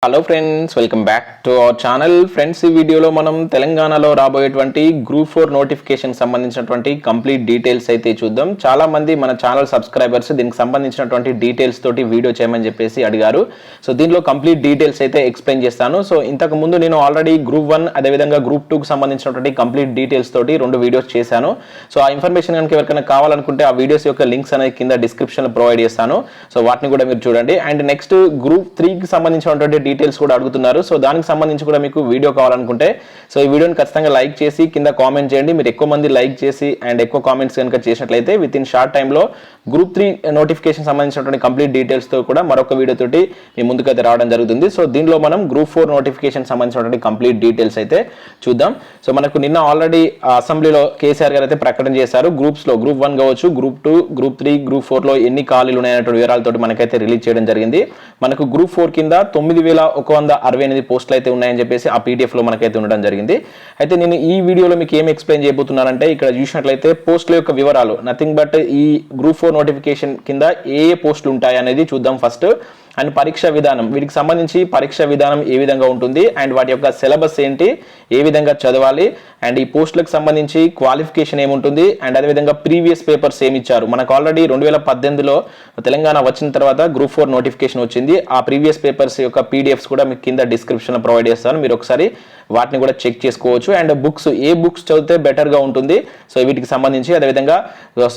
Hello friends, welcome back to our channel. Friends, ఈ వీడియోలో మనం తెలంగాణలో రాబోయేటువంటి గ్రూప్ 4 నోటిఫికేషన్ సంబంధించినటువంటి కంప్లీట్ డీటెయిల్స్ అయితే చూద్దాం. చాలా మంది మన ఛానల్ సబ్స్క్రైబర్స్ దీనికి సంబంధించినటువంటి డీటెయిల్స్ తోటి వీడియో చేయమని చెప్పేసి అడిగారు. సో దీనిలో కంప్లీట్ డీటెయిల్స్ అయితే ఎక్స్ప్లెయిన్ చేస్తాను. సో ఇంతకు ముందు నేను ఆల్రెడీ గ్రూప్ 1 అదేవిధంగా గ్రూప్ 2కి సంబంధించినటువంటి కంప్లీట్ డీటెయిల్స్ తోటి 2 వీడియోస్ చేశాను. సో ఆ ఇన్ఫర్మేషన్ కనుక ఎవరికైనా కావాలనుకుంటే ఆ వీడియోస్ యొక్క లింక్స్ అనేది కింద డిస్క్రిప్షన్లో ప్రొవైడ్ చేస్తాను. సో వాటిని కూడా మీరు చూడండి. అండ్ నెక్స్ట్ గ్రూప్ 3కి సంబంధించినటువంటి డీటెయిల్స్ కూడా అడుగుతున్నారు. సో దానికి సంబంధించి కూడా మీకు వీడియో కావాలనుకుంటే సో ఈ వీడియోని ఖచ్చితంగా లైక్ చేసి కింద కామెంట్ చేయండి. మీరు ఎక్కువ మంది లైక్ చేసి అండ్ ఎక్కువ కామెంట్స్ కనుక చేసినట్లయితే విత్ ఇన్ షార్ట్ టైంలో గ్రూప్ 3 నోటిఫికేషన్ సంబంధించినటువంటి కంప్లీట్ డీటెయిల్స్ తో కూడా మరొక వీడియో తోటి మీ ముందుకైతే రావడం జరుగుతుంది. సో దీనిలో మనం గ్రూప్ 4 నోటిఫికేషన్ సంబంధించినటువంటి కంప్లీట్ డీటెయిల్స్ అయితే చూద్దాం. సో మనకు నిన్న ఆల్రెడీ అసెంబ్లీలో కేసీఆర్ గారు అయితే ప్రకటన చేశారు. గ్రూప్స్ లో గ్రూప్ 1 కావచ్చు, గ్రూప్ 2, గ్రూప్ 3, గ్రూప్ 4లో ఎన్ని ఖాళీలు ఉన్నాయన్నటువంటి వివరాలతో మనకైతే రిలీజ్ చేయడం జరిగింది. మనకు గ్రూప్ 4 కింద 9168 పోస్టులు అయితే ఉన్నాయని చెప్పేసి ఆ పీడిఎఫ్ లో మనకైతే ఉండడం జరిగింది. అయితే నేను ఈ వీడియోలో మీకు ఏం ఎక్స్ప్లెయిన్ చేయబోతున్నానంటే, ఇక్కడ చూసినట్లయితే పోస్టుల యొక్క వివరాలు, నథింగ్ బట్ ఈ గ్రూప్ 4 నోటిఫికేషన్ కింద ఏ పోస్టులు ఉంటాయి అనేది చూద్దాం ఫస్ట్. అండ్ పరీక్ష విధానం, వీటికి సంబంధించి పరీక్ష విధానం ఏ విధంగా ఉంటుంది అండ్ వాటి యొక్క సిలబస్ ఏంటి, ఏ విధంగా చదవాలి, అండ్ ఈ పోస్టులకు సంబంధించి క్వాలిఫికేషన్ ఏముంటుంది, అండ్ అదేవిధంగా ప్రీవియస్ పేపర్స్ ఏమి ఇచ్చారు. మనకు ఆల్రెడీ 2018లో తెలంగాణ వచ్చిన తర్వాత గ్రూప్ 4 నోటిఫికేషన్ వచ్చింది. ఆ ప్రీవియస్ పేపర్స్ యొక్క పీడిఎఫ్స్ కూడా మీకు కింద డిస్క్రిప్షన్లో ప్రొవైడ్ చేస్తాను. మీరు ఒకసారి వాటిని కూడా చెక్ చేసుకోవచ్చు. అండ్ బుక్స్, ఏ బుక్స్ చదివితే బెటర్గా ఉంటుంది, సో వీటికి సంబంధించి అదేవిధంగా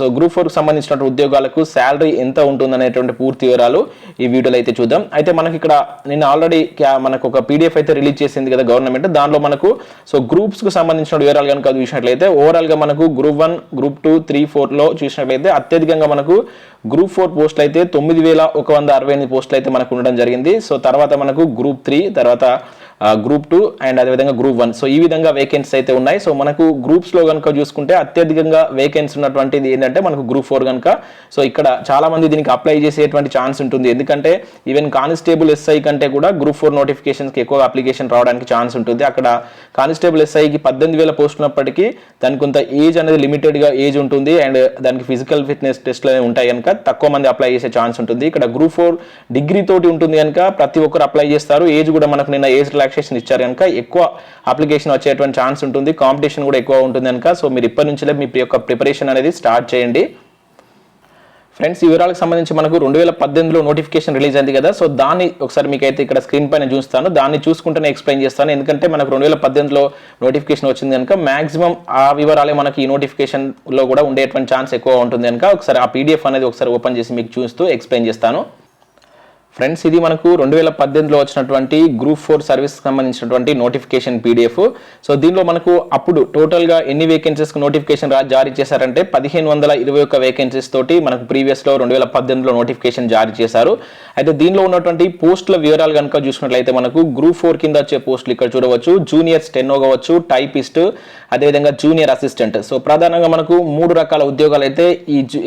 సో గ్రూప్ 4కి సంబంధించినటువంటి ఉద్యోగాలకు శాలరీ ఎంత ఉంటుంది అనేటువంటి పూర్తి వివరాలు ఈ వీడియోలో అయితే చూద్దాం. అయితే మనకి ఇక్కడ నిన్న ఆల్రెడీ మనకు ఒక పీడిఎఫ్ అయితే రిలీజ్ చేసింది కదా గవర్నమెంట్. దానిలో మనకు సో గ్రూప్స్ కు సంబంధించిన వివరాలు కనుక చూసినట్లయితే ఓవరాల్ గా మనకు గ్రూప్ 1, గ్రూప్ 2, 3, 4లో చూసినట్లయితే అత్యధికంగా మనకు గ్రూప్ 4 పోస్టులు అయితే 9168 పోస్టులు అయితే మనకు ఉండడం జరిగింది. సో తర్వాత మనకు గ్రూప్ 3, తర్వాత గ్రూప్ 2 అండ్ అదేవిధంగా గ్రూప్ 1. సో ఈ విధంగా వేకెన్సీ అయితే ఉన్నాయి. సో మనకు గ్రూప్స్ లో కనుక చూసుకుంటే అత్యధికంగా వేకెన్సీ ఉన్నటువంటిది ఏంటంటే మనకు గ్రూప్ 4 కనుక. సో ఇక్కడ చాలా మంది దీనికి అప్లై చేసేటువంటి ఛాన్స్ ఉంటుంది. ఎందుకంటే ఈవెన్ కానిస్టేబుల్ ఎస్ఐ కంటే కూడా గ్రూప్ 4 నోటిఫికేషన్స్కి ఎక్కువ అప్లికేషన్ రావడానికి ఛాన్స్ ఉంటుంది. అక్కడ కానిస్టేబుల్ ఎస్ఐకి 18,000 పోస్టులు ఉన్నప్పటికీ దానికి కొంత ఏజ్ అనేది లిమిటెడ్గా ఏజ్ ఉంటుంది అండ్ దానికి ఫిజికల్ ఫిట్నెస్ టెస్ట్లు అనేవి ఉంటాయి కనుక తక్కువ మంది అప్లై చేసే ఛాన్స్ ఉంటుంది. ఇక్కడ గ్రూప్ 4 డిగ్రీ తోటి ఉంటుంది కనుక ప్రతి ఒక్కరు అప్లై చేస్తారు. ఏజ్ కూడా మనకు నిన్న ఏజ్ రిలాక్సేషన్ ఇచ్చారు కనుక ఎక్కువ అప్లికేషన్ వచ్చేటువంటి ఛాన్స్ ఉంటుంది. కాంపిటీషన్ కూడా ఎక్కువ ఉంటుంది కనుక సో మీరు ఇప్పటి నుంచే మీ యొక్క ప్రిపరేషన్ అనేది స్టార్ట్ చేయండి. ఫ్రెండ్స్, ఈ వివరాలకు సంబంధించి మనకు 2018లో నోటిఫికేషన్ రిలీజ్ అయింది కదా. సో దాన్ని ఒకసారి మీకైతే ఇక్కడ స్క్రీన్ పైన చూస్తాను. దాన్ని చూసుకుంటేనే ఎక్స్ప్లెయిన్ చేస్తాను. ఎందుకంటే మనకు 2018లో నోటిఫికేషన్ వచ్చింది కనుక మాక్సిమం ఆ వివరాలే మనకి ఈ నోటిఫికేషన్లో కూడా ఉండేటువంటి ఛాన్స్ ఎక్కువ ఉంటుంది కనుక ఒకసారి ఆ పీడిఎఫ్ అనేది ఒకసారి ఓపెన్ చేసి మీకు చూస్తూ ఎక్స్ప్లెయిన్ చేస్తాను. ఫ్రెండ్స్, ఇది మనకు 2018లో వచ్చినటువంటి గ్రూప్ 4 సర్వీస్ సంబంధించినటువంటి నోటిఫికేషన్ పీడిఎఫ్. సో దీనిలో మనకు అప్పుడు టోటల్గా ఎన్ని వేకెన్సీస్కి నోటిఫికేషన్ జారీ చేశారంటే 1521 వేకెన్సీస్ తోటి మనకు ప్రీవియస్లో 2018లో నోటిఫికేషన్ జారీ చేశారు. అయితే దీనిలో ఉన్నటువంటి పోస్టుల వివరాలు కనుక చూసుకున్నట్లయితే మనకు గ్రూప్ 4 కింద వచ్చే పోస్టులు ఇక్కడ చూడవచ్చు. జూనియర్ స్టెనో కావచ్చు, టైపిస్ట్, అదేవిధంగా జూనియర్ అసిస్టెంట్. సో ప్రధానంగా మనకు 3 రకాల ఉద్యోగాలు అయితే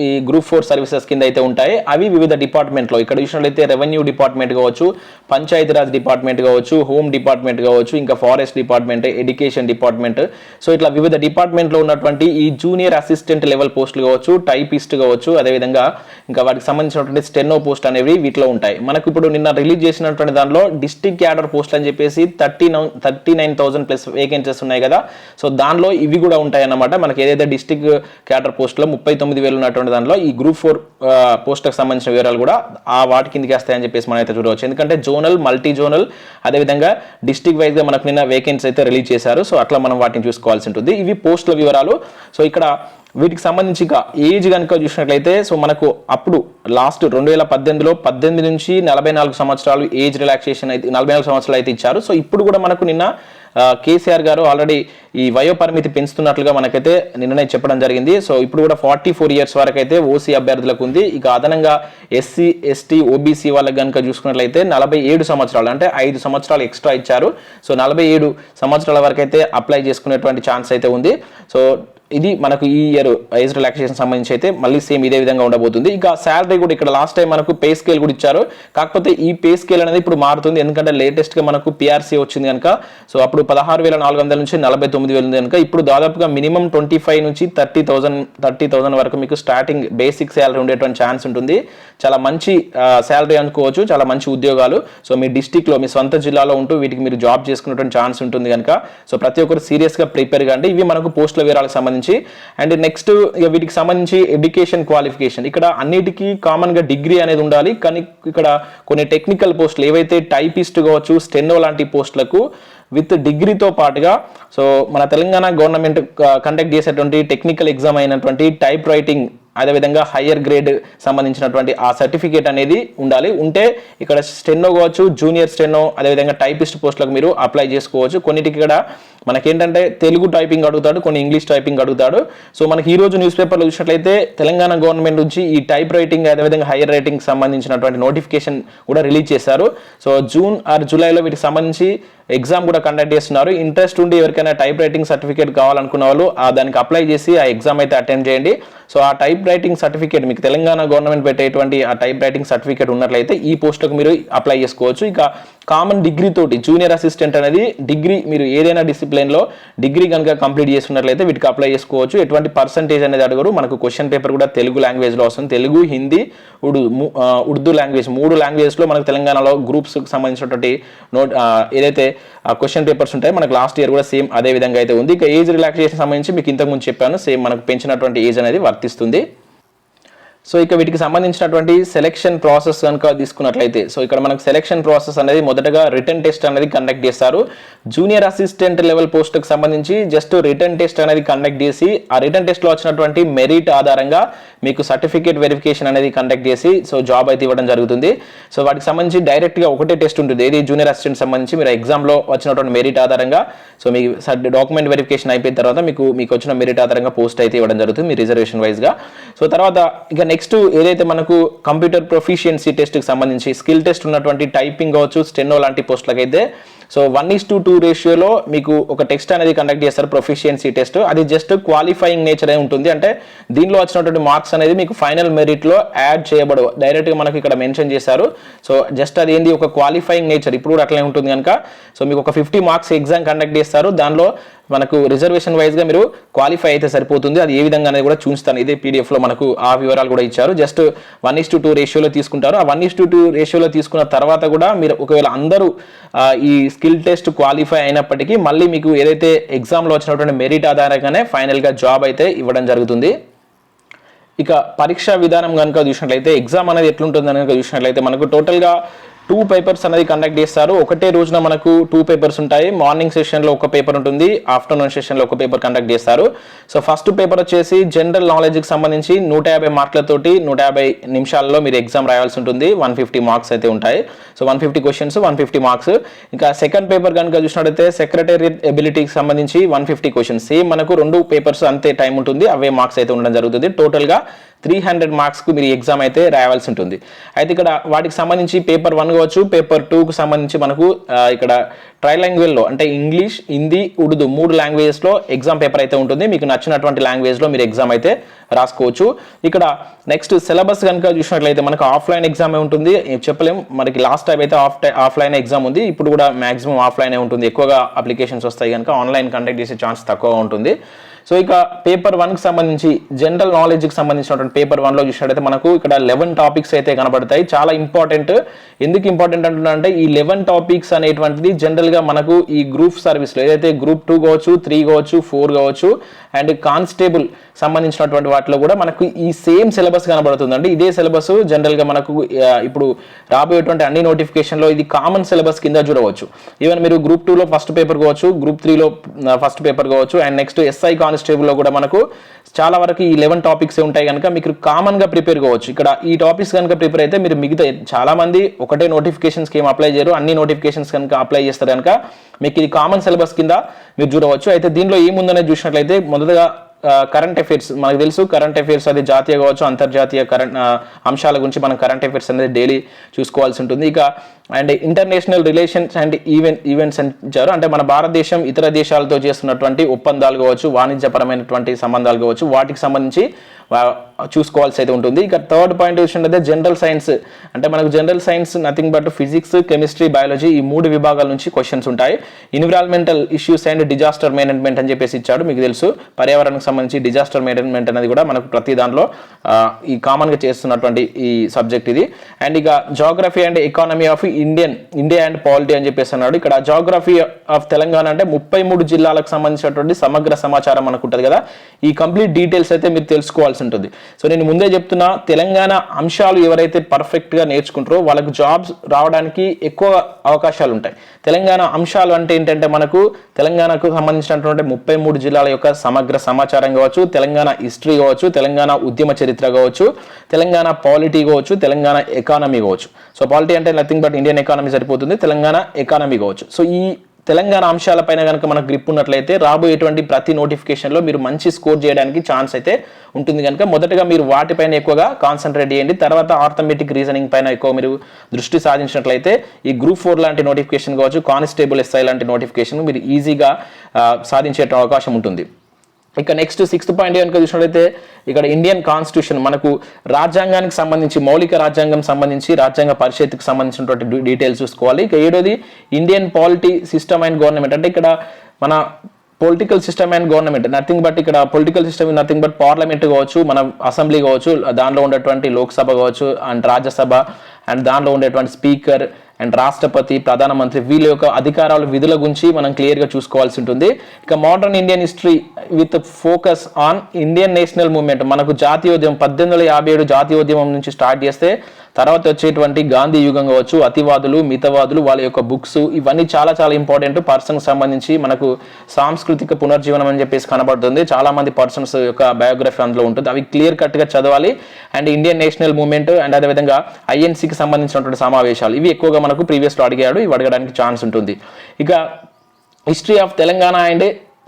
ఈ గ్రూప్ 4 సర్వీసెస్ కింద అయితే ఉంటాయి. అవి వివిధ డిపార్ట్మెంట్లో ఇక్కడ చూసినట్లయితే రెవెన్యూ డిపార్ట్మెంట్ కావచ్చు, పంచాయతీరాజ్ డిపార్ట్మెంట్ కావచ్చు, హోమ్ డిపార్ట్మెంట్ కావచ్చు, ఇంకా forest department, education department. So ఇట్లా వివిధ డిపార్ట్మెంట్లో ఉన్నటువంటి ఈ జూనియర్ అసిస్టెంట్ లెవెల్ పోస్టులు కావచ్చు, టైపిస్ట్ కావచ్చు, అదేవిధంగా ఇంకా వాటికి సంబంధించినటువంటి స్టెనో పోస్ట్ అనేవి వీటిలో ఉంటాయి. మనకు ఇప్పుడు నిన్న రిలీజ్ చేసినటువంటి దానిలో డిస్ట్రిక్ట్ క్యాడర్ పోస్టులు అని చెప్పేసి 39,000 ప్లస్ వేకెన్సీస్ ఉన్నాయి కదా. సో దానిలో ఇవి కూడా ఉంటాయి అన్నమాట. మనకి ఏదైతే డిస్ట్రిక్ట్ క్యాడర్ పోస్టులో 39,000 ఉన్నటువంటి దానిలో ఈ గ్రూప్ 4 పోస్టులకు సంబంధించిన వివరాలు కూడా ఆ వాటి కిందకి వస్తాయని చెప్పేసి మనం అయితే చూడవచ్చు. ఎందుకంటే జోనల్, మల్టీ జోనల్, అదేవిధంగా డిస్ట్రిక్ట్ వైజ్గా మనకు నిన్న వేకెన్సీ అయితే రిలీజ్ చేశారు. సో అట్లా మనం వాటిని చూసుకోవాల్సి ఉంటుంది. ఇవి పోస్టుల వివరాలు. సో ఇక్కడ వీటికి సంబంధించి ఏజ్ కనుక చూసినట్లయితే సో మనకు అప్పుడు లాస్ట్ 2018లో 18 నుంచి 44 సంవత్సరాలు ఏజ్ రిలాక్సేషన్ అయితే 44 సంవత్సరాలు అయితే ఇచ్చారు. సో ఇప్పుడు కూడా మనకు నిన్న కేసీఆర్ గారు ఆల్రెడీ ఈ వయో పరిమితి పెంచుతున్నట్లుగా మనకైతే నిన్ననే చెప్పడం జరిగింది. సో ఇప్పుడు కూడా 44 ఇయర్స్ వరకు అయితే ఓసీ అభ్యర్థులకు ఉంది. ఇక అదనంగా ఎస్సీ, ఎస్టీ, ఓబీసీ వాళ్ళకి కనుక చూసుకున్నట్లయితే 47 సంవత్సరాలు అంటే 5 సంవత్సరాలు ఎక్స్ట్రా ఇచ్చారు. సో 47 సంవత్సరాల వరకు అయితే అప్లై చేసుకునేటువంటి ఛాన్స్ అయితే ఉంది. సో ఇది మనకు ఈ ఇయర్ ఏజ్ రిలాక్సేషన్ సంబంధించి అయితే మళ్ళీ సేమ్ ఇదే విధంగా ఉండబోతుంది. ఇక శాలరీ కూడా ఇక్కడ లాస్ట్ టైం మనకు పే స్కేల్ కూడా ఇచ్చారు, కాకపోతే ఈ పే స్కేల్ అనేది ఇప్పుడు మారుతుంది, ఎందుకంటే లేటెస్ట్గా మనకు పిఆర్సీ వచ్చింది కనుక. సో అప్పుడు 16,400 నుంచి 49,000 ఉంది కనుక ఇప్పుడు దాదాపుగా మినిమం 25 నుంచి 30,000 వరకు మీకు స్టార్టింగ్ బేసిక్ శాలరీ ఉండేటువంటి ఛాన్స్ ఉంటుంది. చాలా మంచి శాలరీ అనుకోవచ్చు, చాలా మంచి ఉద్యోగాలు. సో మీ డిస్టిక్లో మీ సొంత జిల్లాలో ఉంటూ వీటికి మీరు జాబ్ చేసుకునేటువంటి ఛాన్స్ ఉంటుంది కనుక సో ప్రతి ఒక్కరు సీరియస్గా ప్రిపేర్ కాండి. ఇవి మనకు పోస్టుల వివరాలకు సంబంధించి. అండ్ నెక్స్ట్ వీటికి సంబంధించి ఎడ్యుకేషన్ క్వాలిఫికేషన్, ఇక్కడ అన్నిటికీ కామన్ గా డిగ్రీ అనేది ఉండాలి, కానీ ఇక్కడ కొన్ని టెక్నికల్ పోస్టులు ఏవైతే టైపిస్ట్ కావచ్చు, స్టెనో లాంటి పోస్టులకు విత్ డిగ్రీతో పాటుగా సో మన తెలంగాణ గవర్నమెంట్ కండక్ట్ చేసేటువంటి టెక్నికల్ ఎగ్జామ్ అయినటువంటి టైప్ రైటింగ్, అదేవిధంగా హయ్యర్ గ్రేడ్ సంబంధించినటువంటి ఆ సర్టిఫికేట్ అనేది ఉండాలి. ఉంటే ఇక్కడ స్టెనో కావచ్చు, జూనియర్ స్టెనో, అదేవిధంగా టైపిస్ట్ పోస్టులకు మీరు అప్లై చేసుకోవచ్చు. కొన్నిటికి ఇక్కడ మనకేంటంటే తెలుగు టైపింగ్ అడుగుతాడు, కొన్ని ఇంగ్లీష్ టైపింగ్ అడుగుతాడు. సో మనకి ఈ రోజు న్యూస్ పేపర్లో చూసినట్లయితే తెలంగాణ గవర్నమెంట్ నుంచి ఈ టైప్ రైటింగ్ అదేవిధంగా హైయర్ రైటింగ్ సంబంధించినటువంటి నోటిఫికేషన్ కూడా రిలీజ్ చేశారు. సో జూన్ ఆర్ జూలైలో వీటికి సంబంధించి ఎగ్జామ్ కూడా కండక్ట్ చేస్తున్నారు. ఇంట్రెస్ట్ ఉండి ఎవరికైనా టైప్ రైటింగ్ సర్టిఫికేట్ కావాలనుకున్న వాళ్ళు దానికి అప్లై చేసి ఆ ఎగ్జామ్ అయితే అటెండ్ చేయండి. సో ఆ టైప్ రైటింగ్ సర్టిఫికేట్ మీకు తెలంగాణ గవర్నమెంట్ పెట్టేటువంటి ఆ టైప్ రైటింగ్ సర్టిఫికేట్ ఉన్నట్లయితే ఈ పోస్టులకు మీరు అప్లై చేసుకోవచ్చు. ఇక కామన్ డిగ్రీ తోటి జూనియర్ అసిస్టెంట్ అనేది డిగ్రీ, మీరు ఏదైనా డిసిప్లిన్లో డిగ్రీ కనుక కంప్లీట్ చేసుకున్నట్లయితే వీటికి అప్లై చేసుకోవచ్చు. ఎటువంటి పర్సంటేజ్ అనేది అడగరు. మనకు క్వశ్చన్ పేపర్ కూడా తెలుగు లాంగ్వేజ్లో వస్తుంది. తెలుగు, హిందీ, ఉర్దూ లాంగ్వేజ్, 3 లాంగ్వేజ్లో మనకు తెలంగాణలో గ్రూప్స్కి సంబంధించినటువంటి ఏదైతే క్వశ్చన్ పేపర్స్ ఉంటాయి మనకు లాస్ట్ ఇయర్ కూడా సేమ్ అదే విధంగా అయితే ఉంది. ఇక ఏజ్ రిలాక్సేషన్ సంబంధించి మీకు ఇంతకుముందు చెప్పాను, సేమ్ మనకు పెంచినటువంటి ఏజ్ అనేది వర్తిస్తుంది. సో ఇక వీటికి సంబంధించినటువంటి సెలెక్షన్ ప్రాసెస్ కనుక తీసుకున్నట్లయితే సో ఇక్కడ మనకు సెలెక్షన్ ప్రాసెస్ అనేది మొదటగా రిటర్న్ టెస్ట్ అనేది కండక్ట్ చేస్తారు. జూనియర్ అసిస్టెంట్ లెవెల్ పోస్టులకు సంబంధించి జస్ట్ రిటర్న్ టెస్ట్ అనేది కండక్ట్ చేసి ఆ రిటర్న్ టెస్ట్లో వచ్చినటువంటి మెరిట్ ఆధారంగా మీకు సర్టిఫికేట్ వెరిఫికేషన్ అనేది కండక్ట్ చేసి సో జాబ్ అయితే ఇవ్వడం జరుగుతుంది. సో వాటికి సంబంధించి డైరెక్ట్గా ఒకటే టెస్ట్ ఉంటుంది, ఏది జూనియర్ అసిస్టెంట్ సంబంధించి మీరు ఎగ్జామ్లో వచ్చినటువంటి మెరిట్ ఆధారంగా సో మీ డాక్యుమెంట్ వెరిఫికేషన్ అయిపోయిన తర్వాత మీకు వచ్చిన మెరిట్ ఆధారంగా పోస్ట్ అయితే ఇవ్వడం జరుగుతుంది మీ రిజర్వేషన్ వైజ్గా. సో తర్వాత ఇక నెక్స్ట్ ఏదైతే మనకు కంప్యూటర్ ప్రొఫిషియన్సీ టెస్ట్కి సంబంధించి స్కిల్ టెస్ట్ ఉన్నటువంటి టైపింగ్ కావచ్చు, స్టెనో లాంటి పోస్టులకైతే సో 1:2 రేషియోలో మీకు ఒక టెస్ట్ అనేది కండక్ట్ చేస్తారు, ప్రొఫిషియన్సీ టెస్ట్. అది జస్ట్ క్వాలిఫైయింగ్ నేచర్ అయి ఉంటుంది, అంటే దీనిలో వచ్చినటువంటి మార్క్స్ అనేది మీకు ఫైనల్ మెరిట్లో యాడ్ చేయబడవు, డైరెక్ట్గా మనకు ఇక్కడ మెన్షన్ చేశారు. సో జస్ట్ అది ఏంది ఒక క్వాలిఫైయింగ్ నేచర్, ఇప్పుడు కూడా అట్లనే ఉంటుంది కనుక సో మీకు ఒక 50 మార్క్స్ ఎగ్జామ్ కండక్ట్ చేస్తారు. దానిలో మనకు రిజర్వేషన్ వైజ్గా మీరు క్వాలిఫై అయితే సరిపోతుంది. అది ఏ విధంగా అనేది కూడా చూస్తాను, ఇదే పీడిఎఫ్లో మనకు ఆ వివరాలు కూడా ఇచ్చారు. జస్ట్ 1:2 రేషియోలో తీసుకుంటారు. ఆ 1:2 రేషియోలో తీసుకున్న తర్వాత కూడా మీరు ఒకవేళ అందరూ ఈ స్కిల్ టెస్ట్ క్వాలిఫై అయినప్పటికీ మళ్ళీ మీకు ఏదైతే ఎగ్జామ్లో వచ్చినటువంటి మెరిట్ ఆధారంగానే ఫైనల్గా జాబ్ అయితే ఇవ్వడం జరుగుతుంది. ఇక పరీక్షా విధానం కనుక చూసినట్లయితే ఎగ్జామ్ అనేది ఎట్లుంటుంది కనుక చూసినట్లయితే మనకు టోటల్గా 2 పేపర్స్ అనేది కండక్ట్ చేస్తారు. ఒకటే రోజున మనకు 2 పేపర్స్ ఉంటాయి. మార్నింగ్ సెషన్లో ఒక పేపర్ ఉంటుంది, ఆఫ్టర్నూన్ సెషన్లో ఒక పేపర్ కండక్ట్ చేస్తారు. సో ఫస్ట్ పేపర్ వచ్చేసి జనరల్ నాలెడ్జ్కి సంబంధించి 150 మార్కులతోటి 150 నిమిషాల్లో మీరు ఎగ్జామ్ రాయాల్సి ఉంటుంది. 150 మార్క్స్ అయితే ఉంటాయి. So 150 questions, 150 marks. ఇంకా సెకండ్ పేపర్ కనుక చూసినట్లయితే సెక్రటేరియట్ ఎబిలిటీకి సంబంధించి 150 క్వశ్చన్స్. సేమ్ మనకు 2 పేపర్స్ అంతే టైం ఉంటుంది, అవే మార్క్స్ అయితే ఉండడం జరుగుతుంది. టోటల్గా 300 మార్క్స్కు మీరు ఎగ్జామ్ అయితే రాయాల్సి ఉంటుంది. అయితే ఇక్కడ వాటికి సంబంధించి పేపర్ 1 కావచ్చు, పేపర్ 2కు సంబంధించి మనకు ఇక్కడ ట్రైలాంగ్వేజ్లో అంటే ఇంగ్లీష్, హిందీ, ఉర్దూ 3 లాంగ్వేజెస్లో ఎగ్జామ్ పేపర్ అయితే ఉంటుంది. మీకు నచ్చినటువంటి లాంగ్వేజ్లో మీరు ఎగ్జామ్ అయితే రాసుకోవచ్చు. ఇక్కడ నెక్స్ట్ సిలబస్ కనుక చూసినట్లయితే మనకు ఆఫ్లైన్ ఎగ్జామే ఉంటుంది, చెప్పలేము మనకి లాస్ట్ టైం అయితే ఆఫ్లైన్ ఎగ్జామ్ ఉంది, ఇప్పుడు కూడా మాక్సిమం ఆఫ్లైనే ఉంటుంది. ఎక్కువగా అప్లికేషన్స్ వస్తాయి కనుక ఆన్లైన్ కండక్ట్ చేసే ఛాన్స్ తక్కువగా ఉంటుంది. సో ఇక పేపర్ 1కి సంబంధించి జనరల్ నాలెడ్జ్కి సంబంధించినటువంటి పేపర్ 1లో చూసినట్టయితే మనకు ఇక్కడ 11 టాపిక్స్ అయితే కనబడతాయి. చాలా ఇంపార్టెంట్. ఎందుకు ఇంపార్టెంట్ అంటున్నా అంటే ఈ 11 టాపిక్స్ అనేటువంటిది జనరల్గా మనకు ఈ గ్రూప్ సర్వీస్లో ఏదైతే గ్రూప్ 2 కావచ్చు, 3 కావచ్చు, 4 కావచ్చు అండ్ కానిస్టేబుల్ సంబంధించినటువంటి వాటిలో కూడా మనకు ఈ సేమ్ సిలబస్ కనబడుతుందండి. ఇదే సిలబస్ జనరల్గా మనకు ఇప్పుడు రాబోయేటువంటి అన్ని నోటిఫికేషన్లో ఇది కామన్ సిలబస్ కింద చూడవచ్చు. ఈవెన్ మీరు గ్రూప్ 2లో ఫస్ట్ పేపర్ కావచ్చు, గ్రూప్ 3లో ఫస్ట్ పేపర్ కావచ్చు అండ్ నెక్స్ట్ ఎస్ఐ కానిస్టేబుల్లో కూడా మనకు చాలా వరకు ఈ 11 టాపిక్స్ ఉంటాయి కనుక మీకు కామన్గా ప్రిపేర్ కావచ్చు. ఇక్కడ ఈ టాపిక్స్ కనుక ప్రిపేర్ అయితే మీరు మిగతా చాలా మంది ఒకటే నోటిఫికేషన్స్కి ఏం అప్లై చేయరు, అన్ని నోటిఫికేషన్స్ కనుక అప్లై చేస్తారు కనుక మీకు ఇది కామన్ సిలబస్ కింద మీరు చూడవచ్చు. అయితే దీనిలో ఏముందనేది చూసినట్లయితే మొదటగా కరెంట్ అఫైర్స్ మనకు తెలుసు, కరెంట్ అఫైర్స్ అది జాతీయ కావచ్చు అంతర్జాతీయ అంశాల గురించి మనం కరెంట్ అఫైర్స్ అనేది డైలీ చూసుకోవాల్సి ఉంటుంది. ఇక and international relations and events అంటారు, అంటే మన భారతదేశం ఇతర దేశాలతో చేస్తున్నటువంటి ఒప్పందాలు కావచ్చు, వాణిజ్యపరమైనటువంటి సంబంధాలు కావచ్చు, వాటికి సంబంధించి చూసుకోవాల్సి అయితే ఉంటుంది. ఇక థర్డ్ పాయింట్ చూసినట్లయితే జనరల్ సైన్స్, అంటే మనకు general science nothing but physics, chemistry, biology ఈ 3 విభాగాల నుంచి క్వశ్చన్స్ ఉంటాయి. Environmental issues and disaster management అని చెప్పేసి ఇచ్చాడు, మీకు తెలుసు పర్యావరణకు సంబంధించి డిజాస్టర్ మేనేజ్మెంట్ అనేది కూడా మనకు ప్రతి దాంట్లో ఈ కామన్గా చేస్తున్నటువంటి ఈ సబ్జెక్ట్ ఇది. అండ్ ఇక geography and economy of India and polity అని చెప్పేసి అన్నాడు. ఇక్కడ జాగ్రఫీ ఆఫ్ తెలంగాణ అంటే 33 జిల్లాలకు సంబంధించినటువంటి సమగ్ర సమాచారం మనకు ఉంటుంది కదా, ఈ కంప్లీట్ డీటెయిల్స్ అయితే మీరు తెలుసుకోవాల్సి ఉంటుంది. సో నేను ముందే చెప్తున్నా, తెలంగాణ అంశాలు ఎవరైతే పర్ఫెక్ట్ గా నేర్చుకుంటారో వాళ్ళకు జాబ్స్ రావడానికి ఎక్కువ అవకాశాలు ఉంటాయి. తెలంగాణ అంశాలు అంటే ఏంటంటే మనకు తెలంగాణకు సంబంధించినటువంటి 33 జిల్లాల యొక్క సమగ్ర సమాచారం కావచ్చు, తెలంగాణ హిస్టరీ కావచ్చు, తెలంగాణ ఉద్యమ చరిత్ర కావచ్చు, తెలంగాణ పాలిటీ కావచ్చు, తెలంగాణ ఎకానమీ కావచ్చు. సో పాలిటీ అంటే నథింగ్ బట్ ఇండియన్ ఎకానమీ సరిపోతుంది, తెలంగాణ ఎకానమీ కావచ్చు. సో ఈ తెలంగాణ అంశాలపైన కనుక మనకు గ్రిప్ ఉన్నట్లయితే రాబోయేటువంటి ప్రతి నోటిఫికేషన్లో మీరు మంచి స్కోర్ చేయడానికి ఛాన్స్ అయితే ఉంటుంది. కనుక మొదటగా మీరు వాటిపైన ఎక్కువగా కాన్సన్ట్రేట్ చేయండి, తర్వాత ఆర్థమెటిక్ రీజనింగ్ పైన ఎక్కువ మీరు దృష్టి సాధించినట్లయితే ఈ గ్రూప్ 4 లాంటి నోటిఫికేషన్ కావచ్చు, కానిస్టేబుల్ ఎస్ఐ లాంటి నోటిఫికేషన్ మీరు ఈజీగా సాధించే అవకాశం ఉంటుంది. ఇక నెక్స్ట్ 6th పాయింట్ కనుక చూసినట్లయితే ఇక్కడ ఇండియన్ కాన్స్టిట్యూషన్ మనకు రాజ్యాంగానికి సంబంధించి, మౌలిక రాజ్యాంగం సంబంధించి, రాజ్యాంగ పరిషత్కి సంబంధించినటువంటి డీటెయిల్స్ చూసుకోవాలి. ఇక 7వది Indian polity system and government, అంటే ఇక్కడ మన political system and government nothing but ఇక్కడ political system nothing but parliament కావచ్చు, మన అసెంబ్లీ కావచ్చు, దానిలో ఉండేటువంటి లోక్సభ కావచ్చు అండ్ రాజ్యసభ, అండ్ దానిలో ఉండేటువంటి స్పీకర్ అండ్ రాష్ట్రపతి, ప్రధానమంత్రి వీళ్ళ యొక్క అధికారాల విధుల గురించి మనం క్లియర్గా చూసుకోవాల్సి ఉంటుంది. ఇక modern Indian history with focus on Indian national movement, మనకు జాతీయోద్యమం 1857 జాతీయోద్యమం నుంచి స్టార్ట్ చేస్తే తర్వాత వచ్చేటువంటి గాంధీ యుగం కావచ్చు, అతివాదులు, మితవాదులు వాళ్ళ యొక్క బుక్స్ ఇవన్నీ చాలా చాలా ఇంపార్టెంట్. పర్సన్కి సంబంధించి మనకు సాంస్కృతిక పునర్జీవనం అని చెప్పేసి కనబడుతుంది, చాలా మంది పర్సన్స్ యొక్క బయోగ్రఫీ అందులో ఉంటుంది, అవి క్లియర్ కట్గా చదవాలి. And Indian national movement and అదేవిధంగా ఐఎన్సీకి సంబంధించినటువంటి సమావేశాలు ఇవి ఎక్కువగా మనకు ప్రీవియస్లో అడిగాడు, ఇవి అడగడానికి ఛాన్స్ ఉంటుంది. ఇక history of Telangana and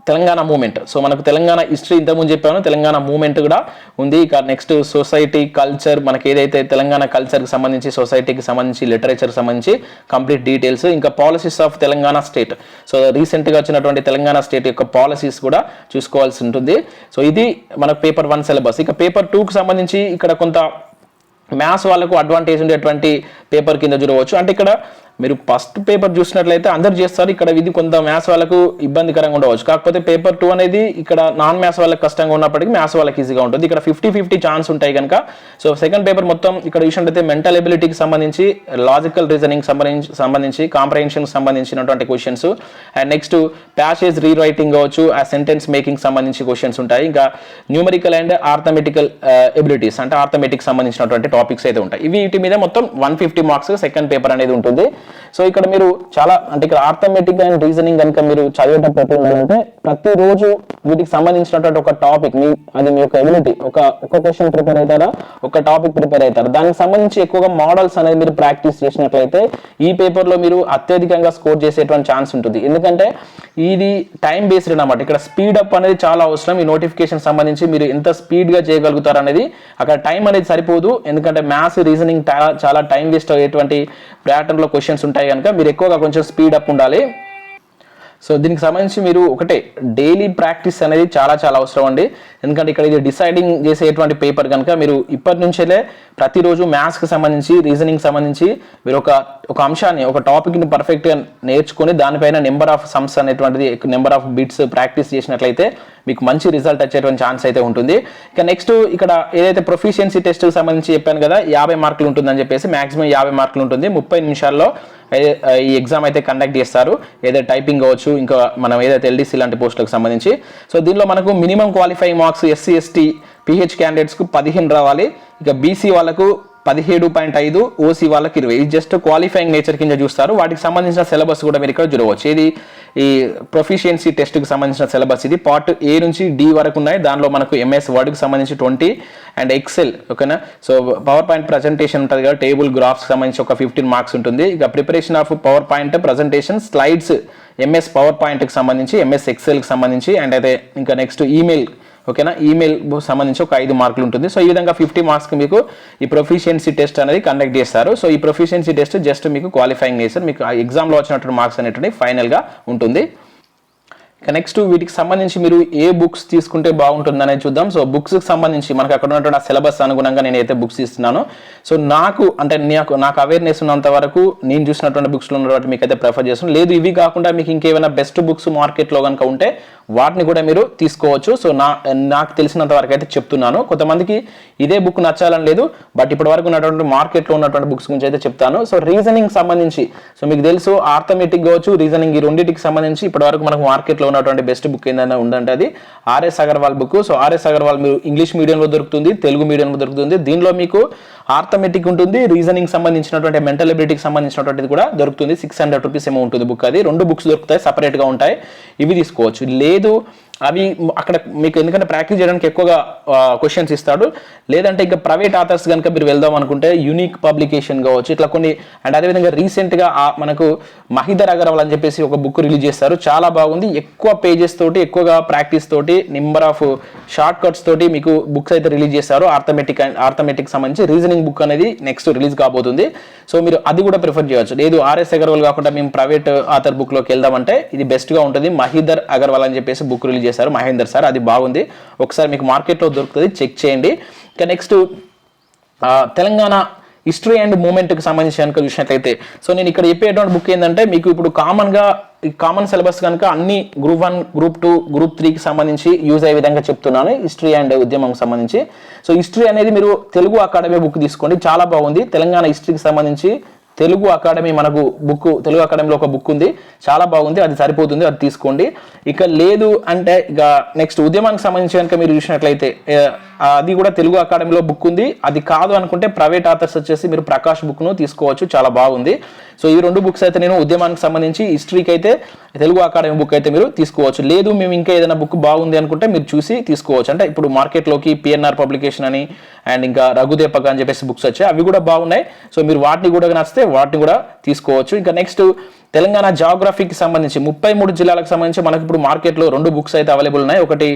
Telangana movement, so మనకు తెలంగాణ హిస్టరీ ఇంతకుముందు చెప్పాను, తెలంగాణ మూమెంట్ కూడా ఉంది. ఇక నెక్స్ట్ సొసైటీ కల్చర్, మనకి ఏదైతే తెలంగాణ కల్చర్కి సంబంధించి, సొసైటీకి సంబంధించి, లిటరేచర్కి సంబంధించి కంప్లీట్ డీటెయిల్స్. ఇంకా policies of Telangana state, so రీసెంట్గా వచ్చినటువంటి తెలంగాణ స్టేట్ యొక్క పాలసీస్ కూడా చూసుకోవాల్సి ఉంటుంది. సో ఇది మనకు పేపర్ 1 సిలబస్. ఇక పేపర్ 2కి సంబంధించి ఇక్కడ కొంత మ్యాథ్స్ వాళ్ళకు అడ్వాంటేజ్ ఉండేటువంటి పేపర్ కింద చూడవచ్చు. అంటే ఇక్కడ మీరు ఫస్ట్ పేపర్ చూసినట్లయితే అందరు చేస్తారు, ఇక్కడ ఇది కొంత మ్యాథ్స్ వాళ్ళకు ఇబ్బందికరంగా ఉండవచ్చు. కాకపోతే పేపర్ 2 అనేది ఇక్కడ నాన్ మ్యాథ్స్ వాళ్ళకి కష్టంగా ఉన్నప్పటికీ మ్యాథ్స్ వాళ్ళకి ఈజీగా ఉంటుంది. ఇక్కడ 50-50 ఛాన్స్ ఉంటాయి కనుక. సో సెకండ్ పేపర్ మొత్తం ఇక్కడ చూసినట్లయితే మెంటల్ ఎబిలిటీకి సంబంధించి, లాజికల్ రీజనింగ్ సంబంధించి, కాంప్రహెన్షన్కి సంబంధించినటువంటి questions, and next passage rewriting కావచ్చు, ఆ సెంటెన్స్ మేకింగ్ సంబంధించి క్వశ్చన్స్ ఉంటాయి. ఇంకా న్యూమరికల్ అండ్ ఆర్థమెటికల్ ఎబిలిటీస్, అంటే ఆర్థమెటిక్ సంబంధించినటువంటి టాపిక్స్ అయితే ఉంటాయి. వీటి మీద మొత్తం 150 మార్క్స్ సెకండ్ పేపర్ అనేది ఉంటుంది. సో ఇక్కడ మీరు చాలా, అంటే ఇక్కడ ఆర్థమెటిక్ అండ్ రీజనింగ్ కనుక మీరు చదివేటప్పుడు ఏంటంటే ప్రతిరోజు వీటికి సంబంధించినటువంటి ఒక టాపిక్ అది మీ యొక్క ఎబిలిటీ, ఒక క్వశ్చన్ ప్రిపేర్ అవుతారా, ఒక టాపిక్ ప్రిపేర్ అవుతారు, దానికి సంబంధించి ఎక్కువగా మోడల్స్ అనేది మీరు ప్రాక్టీస్ చేసినట్లయితే ఈ పేపర్లో మీరు అత్యధికంగా స్కోర్ చేసేటువంటి ఛాన్స్ ఉంటుంది. ఎందుకంటే ఇది టైం బేస్డ్ అన్నమాట, ఇక్కడ స్పీడ్ అప్ అనేది చాలా అవసరం. ఈ నోటిఫికేషన్ సంబంధించి మీరు ఎంత స్పీడ్గా చేయగలుగుతారు అనేది, అక్కడ టైం అనేది సరిపోదు. ఎందుకంటే మ్యాథ్స్, రీజనింగ్ చాలా టైం వేస్ట్ అయ్యేటువంటి ప్యాటర్న్లో క్వశ్చన్స్ ఉంటాయి కనుక మీరు ఎక్కువగా కొంచెం స్పీడ్ అప్ ఉండాలి. సో దీనికి సంబంధించి మీరు ఒకటే డైలీ ప్రాక్టీస్ అనేది చాలా చాలా అవసరం అండి. ఎందుకంటే ఇక్కడ ఇది డిసైడింగ్ చేసేటువంటి పేపర్ కనుక మీరు ఇప్పటి నుంచే ప్రతిరోజు మ్యాథ్స్కి సంబంధించి, రీజనింగ్ సంబంధించి మీరు ఒక అంశాన్ని, ఒక టాపిక్ని పర్ఫెక్ట్గా నేర్చుకొని దానిపైన నెంబర్ ఆఫ్ సమ్స్ అనేటువంటిది, నెంబర్ ఆఫ్ బిట్స్ ప్రాక్టీస్ చేసినట్లయితే మీకు మంచి రిజల్ట్ వచ్చేటువంటి ఛాన్స్ అయితే ఉంటుంది. ఇక నెక్స్ట్ ఇక్కడ ఏదైతే ప్రొఫిషియన్సీ టెస్ట్కి సంబంధించి చెప్పాను కదా, 50 మార్కులు ఉంటుందని చెప్పేసి, మాక్సిమం 50 మార్కులు ఉంటుంది. 30 నిమిషాల్లో ఈ ఎగ్జామ్ అయితే కండక్ట్ చేస్తారు, ఏదైతే టైపింగ్ కావచ్చు, ఇంకా మనం ఏదైతే ఎల్డీసీ లాంటి పోస్టులకు సంబంధించి. సో దీనిలో మనకు minimum qualifying marks SC, ST, P H క్యాండిడేట్స్కు 15 రావాలి. ఇక బీసీ వాళ్ళకు 17.5, ఓసీ వాళ్ళకి 20. ఇది జస్ట్ క్వాలిఫైయింగ్ నేచర్ కింద చూస్తారు. వాటికి సంబంధించిన సిలబస్ కూడా మీరు ఇక్కడ చూడవచ్చు. ఇది ఈ ప్రొఫిషియన్సీ టెస్ట్కి సంబంధించిన సిలబస్. ఇది పార్ట్ ఏ నుంచి డి వరకు ఉన్నాయి. దానిలో మనకు ఎంఎస్ వర్డ్కి సంబంధించి 20 అండ్ ఎక్సెల్, ఓకేనా. సో పవర్ పాయింట్ ప్రజెంటేషన్ ఉంటుంది కదా, టేబుల్ గ్రాఫ్స్కి సంబంధించి ఒక 15 మార్క్స్ ఉంటుంది. ఇక preparation of power point presentation slides, MS power పాయింట్కి సంబంధించి, ఎంఎస్ ఎక్సెల్కి సంబంధించి, అండ్ అయితే ఇంకా నెక్స్ట్ ఈమెయిల్, ఓకేనా. ఈమెయిల్ సంబంధించి ఒక 5 మార్కులు ఉంటుంది. సో ఈ విధంగా 50 మార్క్స్కి మీకు ఈ ప్రొఫిషియన్సీ టెస్ట్ అనేది కండక్ట్ చేస్తారు. సో ఈ ప్రొఫిషియన్సీ టెస్ట్ జస్ట్ మీకు క్వాలిఫైయింగ్ చేస్తారు, మీకు ఆ ఎగ్జామ్లో వచ్చినటువంటి మార్క్స్ అనేటువంటి ఫైనల్గా ఉంటుంది. ఇక నెక్స్ట్ వీటికి సంబంధించి మీరు ఏ బుక్స్ తీసుకుంటే బాగుంటుంది అనేది చూద్దాం. సో బుక్స్కి సంబంధించి మనకు అక్కడ ఉన్నటువంటి సిలబస్ అనుగుణంగా నేనైతే బుక్స్ ఇస్తున్నాను. సో నాకు అవేర్నెస్ ఉన్నంత వరకు నేను చూసినటువంటి బుక్స్లో ఉన్నటువంటి మీకు అయితే ప్రిఫర్ చేస్తున్నాను. లేదు ఇవి కాకుండా మీకు ఇంకేమైనా బెస్ట్ బుక్స్ మార్కెట్లో కనుక ఉంటే వాటిని కూడా మీరు తీసుకోవచ్చు. సో నాకు తెలిసినంత వరకు అయితే చెప్తున్నాను. కొంతమందికి ఇదే బుక్ నచ్చాలని లేదు, బట్ ఇప్పటి వరకు ఉన్నటువంటి మార్కెట్లో ఉన్నటువంటి బుక్స్ గురించి అయితే చెప్తాను. సో రీజనింగ్ సంబంధించి సో మీకు తెలుసు ఆర్థమెటిక్ కావచ్చు, రీజనింగ్, ఈ రెండింటికి సంబంధించి ఇప్పటి వరకు మనకు మార్కెట్లో ఉన్నటువంటి బెస్ట్ బుక్ ఏంటంటే ఉందంటే అది RS Agarwal book. So RS Agarwal మీరు ఇంగ్లీష్ మీడియంలో దొరుకుతుంది, తెలుగు మీడియంలో దొరుకుతుంది. దీనిలో మీకు ఆర్థమెటిక్ ఉంటుంది, రీజనింగ్ సంబంధించినటువంటి మెంటల్ ఎబిలిటీకి సంబంధించినటువంటిది కూడా దొరుకుతుంది. 600 రూపీస్ ఏమో ఉంటుంది బుక్. అది 2 బుక్స్ దొరుకుతాయి, సపరేట్గా ఉంటాయి, ఇవి తీసుకోవచ్చు. లేదు అవి అక్కడ మీకు ఎందుకంటే ప్రాక్టీస్ చేయడానికి ఎక్కువగా క్వశ్చన్స్ ఇస్తాడు. లేదంటే ఇంకా ప్రైవేట్ ఆథర్స్ కనుక మీరు వెళ్దాం అనుకుంటే యూనిక్ పబ్లికేషన్ కావచ్చు, ఇట్లా కొన్ని. అండ్ అదేవిధంగా రీసెంట్గా మనకు మహిదర్ అగర్వాల్ అని చెప్పేసి ఒక బుక్ రిలీజ్ చేస్తారు, చాలా బాగుంది. ఎక్కువ పేజెస్ తోటి, ఎక్కువగా ప్రాక్టీస్ తోటి, నెంబర్ ఆఫ్ షార్ట్ కట్స్ తోటి మీకు బుక్స్ అయితే రిలీజ్ చేస్తారు. ఆర్థమెటిక్ సంబంధించి రీజనింగ్ బుక్ అనేది నెక్స్ట్ రిలీజ్ కాబోతుంది. సో మీరు అది కూడా ప్రిఫర్ చేయవచ్చు. లేదు ఆర్ఎస్ అగర్వాల్ కాకుండా మేము ప్రైవేట్ ఆథర్ బుక్లోకి వెళ్దామంటే ఇది బెస్ట్గా ఉంటుంది. మహిదర్ అగర్వాల్ అని చెప్పేసి బుక్ రిలీజ్ చేశారు మహేందర్ సార్, అది బాగుంది. ఒకసారి మీకు మార్కెట్లో దొరుకుతుంది, చెక్ చేయండి. ఇక నెక్స్ట్ తెలంగాణ హిస్టరీ అండ్ మూమెంట్కి సంబంధించి కనుక చూసినట్లయితే సో నేను ఇక్కడ చెప్పేటువంటి బుక్ ఏంటంటే మీకు ఇప్పుడు కామన్ సిలబస్ కనుక అన్ని గ్రూప్ 1, గ్రూప్ 2, గ్రూప్ 3కి సంబంధించి యూజ్ అయ్యే విధంగా చెప్తున్నాను, హిస్టరీ అండ్ ఉద్యమం సంబంధించి. సో హిస్టరీ అనేది మీరు తెలుగు అకాడమీ బుక్ తీసుకోండి, చాలా బాగుంది. తెలంగాణ హిస్టరీకి సంబంధించి తెలుగు అకాడమీ మనకు బుక్, తెలుగు అకాడమీలో ఒక బుక్ ఉంది, చాలా బాగుంది, అది సరిపోతుంది, అది తీసుకోండి. ఇక లేదు అంటే ఇక నెక్స్ట్ ఉద్యమానికి సంబంధించి కనుక మీరు చూసినట్లయితే అది కూడా తెలుగు అకాడమీలో బుక్ ఉంది. అది కాదు అనుకుంటే ప్రైవేట్ ఆథర్స్ వచ్చేసి మీరు ప్రకాష్ బుక్ను తీసుకోవచ్చు, చాలా బాగుంది. సో ఈ 2 బుక్స్ అయితే నేను ఉద్యమానికి సంబంధించి, హిస్టరీకి అయితే తెలుగు అకాడమీ బుక్ అయితే మీరు తీసుకోవచ్చు. లేదు మేము ఇంకా ఏదైనా బుక్ బాగుంది అనుకుంటే మీరు చూసి తీసుకోవచ్చు. అంటే ఇప్పుడు మార్కెట్లోకి పిఎన్ఆర్ పబ్లికేషన్ అని అండ్ ఇంకా రఘుదేపక అని చెప్పేసి బుక్స్ వచ్చాయి, అవి కూడా బాగున్నాయి. సో మీరు వాటిని కూడా నచ్చితే వాటిని కూడా తీసుకోవచ్చు. ఇంకా నెక్స్ట్ తెలంగాణ జాగ్రఫీకి సంబంధించి 33 జిల్లాలకు సంబంధించి మనకు ఇప్పుడు మార్కెట్లో 2 బుక్స్ అయితే అవైలబుల్ ఉన్నాయి. ఒకటి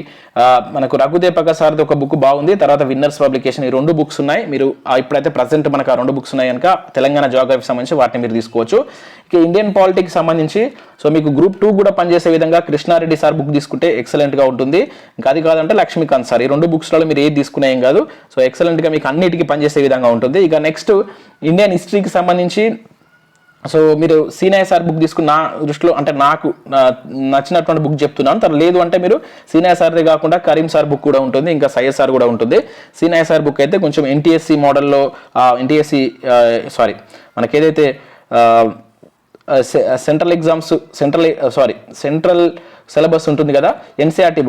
మనకు రఘుదేపక సార్ది ఒక బుక్ బాగుంది, తర్వాత విన్నర్స్ పబ్లికేషన్, ఈ 2 బుక్స్ ఉన్నాయి. మీరు ఇప్పుడైతే ప్రజెంట్ మనకు ఆ 2 బుక్స్ ఉన్నాయి కనుక తెలంగాణ జాగ్రఫీకి సంబంధించి వాటిని మీరు తీసుకోవచ్చు. ఇక ఇండియన్ పాలిటిక్స్ సంబంధించి సో మీకు గ్రూప్ 2 కూడా పనిచేసే విధంగా కృష్ణారెడ్డి సార్ బుక్ తీసుకుంటే ఎక్సలెంట్గా ఉంటుంది. ఇంకా అది కాదంటే లక్ష్మీకాంత్ సార్, ఈ 2 బుక్స్లలో మీరు ఏది తీసుకునే ఏం కాదు. సో ఎక్సలెంట్గా మీకు అన్నిటికీ పనిచేసే విధంగా ఉంటుంది. ఇక నెక్స్ట్ ఇండియన్ హిస్టరీకి సంబంధించి సో మీరు సీనాయ్ సార్ బుక్ తీసుకుని నా దృష్టిలో అంటే నాకు నచ్చినటువంటి బుక్ చెప్తున్నాను. లేదు అంటే మీరు సీనాయ్ సార్దే కాకుండా కరీం సార్ బుక్ కూడా ఉంటుంది, ఇంకా సయ్యద్ సార్ కూడా ఉంటుంది. సీనాయ్ సార్ బుక్ అయితే కొంచెం ఎన్టీఎస్సీ మోడల్లో మనకి ఏదైతే సెంట్రల్ సిలబస్ ఉంటుంది కదా, ఎన్సీఆర్టీ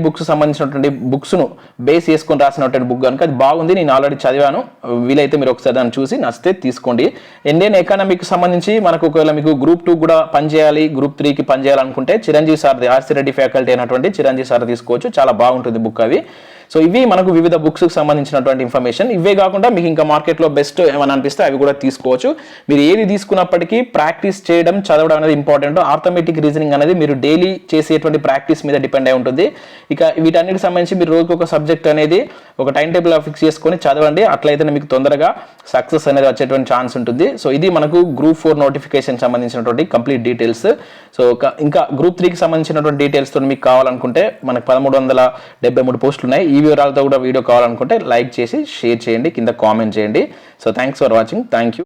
బుక్స్ సంబంధించినటువంటి బుక్స్ను బేస్ చేసుకొని రాసినటువంటి బుక్ కనుక అది బాగుంది, నేను ఆల్రెడీ చదివాను. వీలైతే మీరు ఒకసారి దాన్ని చూసి నచ్చితే తీసుకోండి. ఇండియన్ ఎకానమీకి సంబంధించి మనకు ఒకవేళ మీకు గ్రూప్ 2 కూడా పనిచేయాలి, గ్రూప్ 3కి పనిచేయాలనుకుంటే చిరంజీవి సార్ది, ఆర్సీ రెడ్డి ఫ్యాకల్టీ అయినటువంటి చిరంజీవి సార్ తీసుకోవచ్చు, చాలా బాగుంటుంది బుక్ అవి. సో ఇవి మనకు వివిధ బుక్స్కి సంబంధించినటువంటి ఇన్ఫర్మేషన్. ఇవే కాకుండా మీకు ఇంకా మార్కెట్లో బెస్ట్ ఏమైనా అనిపిస్తే అవి కూడా తీసుకోవచ్చు. మీరు ఏది తీసుకున్నప్పటికీ ప్రాక్టీస్ చేయడం, చదవడం అనేది ఇంపార్టెంట్. ఆర్థమెటిక్ రీజనింగ్ అనేది మీరు డైలీ చేసేటువంటి ప్రాక్టీస్ మీద డిపెండ్ అయి ఉంటుంది. ఇక వీటన్నిటికి సంబంధించి మీరు రోజుకు ఒక సబ్జెక్ట్ అనేది ఒక టైం టేబుల్ ఫిక్స్ చేసుకొని చదవండి, అట్లయితే మీకు తొందరగా సక్సెస్ అనేది వచ్చేటువంటి ఛాన్స్ ఉంటుంది. సో ఇది మనకు గ్రూప్ 4 నోటిఫికేషన్ సంబంధించినటువంటి కంప్లీట్ డీటెయిల్స్. సో ఇంకా గ్రూప్ 3కి సంబంధించినటువంటి డీటెయిల్స్తో మీకు కావాలనుకుంటే మనకు 1373 పోస్టులు ఉన్నాయి. ఈ వివరాలతో కూడా వీడియో కావాలనుకుంటే లైక్ చేసి షేర్ చేయండి, కింద కామెంట్ చేయండి. So thanks for watching, thank you.